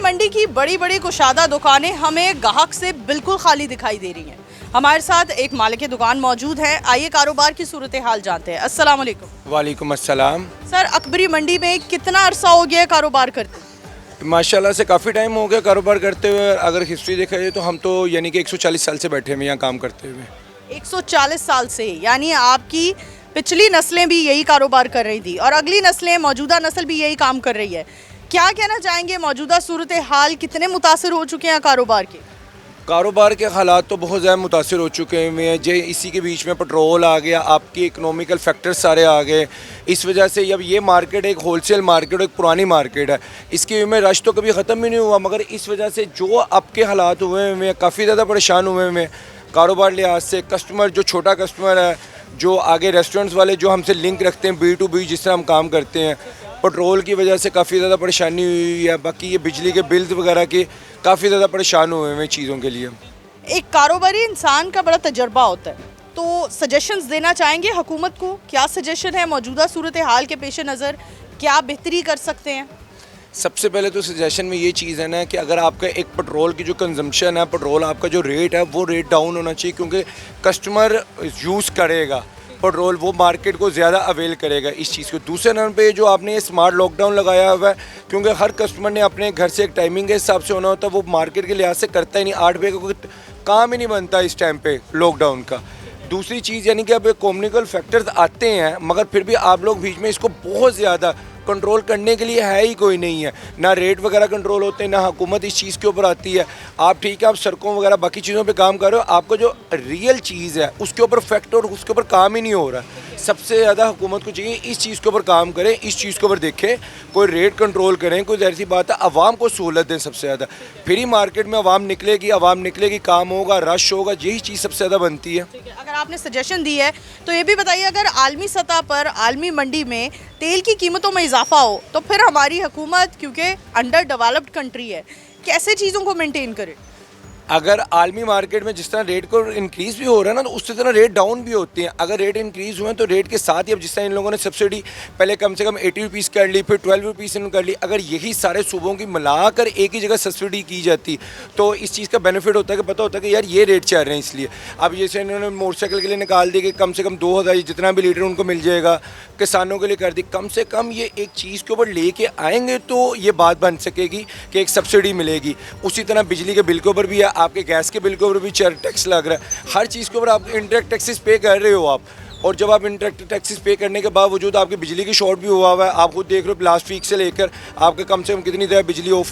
मंडी की बड़ी बड़ी कुशादा दुकानें हमें ग्राहक से बिल्कुल खाली दिखाई दे रही हैं। हमारे साथ एक मालिक दुकान मौजूद है, आइए कारोबार की सूरत हाल जानते हैं। अस्सलाम वालेकुम। वालेकुम अस्सलाम। सर, अकबरी मंडी में कितना अरसा हो गया है कारोबार करते? माशाल्लाह से काफ़ी टाइम हो गया कारोबार करते हुए। अगर हिस्ट्री देखा जाए तो हम तो यानी कि 140 साल से बैठे हुए यहाँ काम करते हुए। 140 साल से, यानी आपकी पिछली नस्लें भी यही कारोबार कर रही थी और अगली नस्लें, मौजूदा नस्ल भी यही काम कर रही है। क्या कहना चाहेंगे, मौजूदा सूरत हाल कितने मुतासर हो चुके हैं कारोबार के? कारोबार के हालात तो बहुत ज़्यादा मुतासर हो चुके हुए हैं। जे इसी के बीच में पेट्रोल आ गया, आपकी इकोनॉमिकल फैक्टर्स सारे आ गए। इस वजह से अब ये मार्केट एक होलसेल मार्केट, एक पुरानी मार्केट है, इसके में रश तो कभी ख़त्म ही नहीं हुआ। मगर इस वजह से जो अब के हालात हुए हैं काफ़ी ज़्यादा परेशान हुए हैं कारोबार लिहाज से। कस्टमर जो छोटा कस्टमर है, जो आगे रेस्टोरेंट्स वाले जो हमसे लिंक रखते हैं B2B, जिस तरह हम काम करते हैं, पेट्रोल की वजह से काफ़ी ज़्यादा परेशानी हुई है। बाकी ये बिजली के बिल्स वगैरह के काफ़ी ज़्यादा परेशान हुए हैं चीज़ों के लिए। एक कारोबारी इंसान का बड़ा तजर्बा होता है, तो सजेशंस देना चाहेंगे हुकूमत को? क्या सजेशन है मौजूदा सूरत हाल के पेश नज़र, क्या बेहतरी कर सकते हैं? सबसे पहले तो सजेशन में ये चीज़ है ना कि अगर आपका एक पेट्रोल की जो कंजम्पशन है, पेट्रोल आपका जो रेट है वो रेट डाउन होना चाहिए, क्योंकि कस्टमर यूज़ करेगा पेट्रोल, वो मार्केट को ज़्यादा अवेल करेगा इस चीज़ को। दूसरे नंबर पे जो आपने ये स्मार्ट लॉकडाउन लगाया हुआ है, क्योंकि हर कस्टमर ने अपने घर से एक टाइमिंग के हिसाब से होना होता है, वो मार्केट के लिहाज से करता ही नहीं। 8 बजे का कोई काम ही नहीं बनता इस टाइम पे लॉकडाउन का। दूसरी चीज़ यानी कि अब कम्युनिकल फैक्टर्स आते हैं, मगर फिर भी आप लोग बीच में इसको बहुत ज़्यादा कंट्रोल करने के लिए है ही कोई नहीं है। ना रेट वगैरह कंट्रोल होते हैं, ना हुकूमत इस चीज़ के ऊपर आती है। आप ठीक है, आप सड़कों वगैरह बाकी चीज़ों पे काम कर रहे हो, आपको जो रियल चीज़ है उसके ऊपर फैक्ट और उसके ऊपर काम ही नहीं हो रहा। सबसे ज़्यादा हुकूमत को चाहिए इस चीज़ के ऊपर काम करें, इस चीज़ के ऊपर देखें, कोई रेट कंट्रोल करें। कोई ज़ाहिर सी बात है, आवाम को सहूलत दें सबसे ज़्यादा। फिर ही मार्केट में आवाम निकलेगी, काम होगा, रश होगा, यही चीज़ सबसे ज़्यादा बनती है। अगर आपने सजेशन दी है तो ये भी बताइए, अगर आलमी सतह पर, आलमी मंडी में तेल की कीमतों में इजाफा हो तो फिर हमारी हुकूमत, क्योंकि अंडर डेवलप्ड कंट्री है, कैसे चीज़ों को मेंटेन करे? अगर आलमी मार्केट में जिस तरह रेट को इंक्रीज़ भी हो रहा है ना, तो उसी तरह रेट डाउन भी होते हैं। अगर रेट इंक्रीज़ हुए तो रेट के साथ ही, अब जिस तरह इन लोगों ने सब्सिडी पहले कम से कम 80 रुपीज़ कर ली, फिर 12 रुपीज़ इन्होंने कर ली। अगर यही सारे सूबों की मिलाकर एक ही जगह सब्सिडी की जाती तो इस चीज़ का बेनिफिट होता है कि पता होता है कि यार ये रेट चल रहे हैं इसलिए। अब जैसे इन्होंने मोटरसाइकिल के लिए निकाल दी कि कम से कम 2000 जितना भी लीटर उनको मिल जाएगा, किसानों के लिए कर दी। कम से कम ये एक चीज़ के ऊपर लेके आएंगे तो ये बात बन सकेगी कि एक सब्सिडी मिलेगी। उसी तरह बिजली के बिल के ऊपर भी है, आपके गैस के बिल के ऊपर भी टैक्स लग रहा है। हर चीज़ के ऊपर आप इंटरेक्ट टैक्सेस पे कर रहे हो आप, और जब आप इंटरेक्ट टैक्सेस पे करने के बावजूद आपकी बिजली की शॉर्ट भी हुआ है। आप खुद देख रहे हो, लास्ट वीक से लेकर आपके कम से कम कितनी देर बिजली ऑफ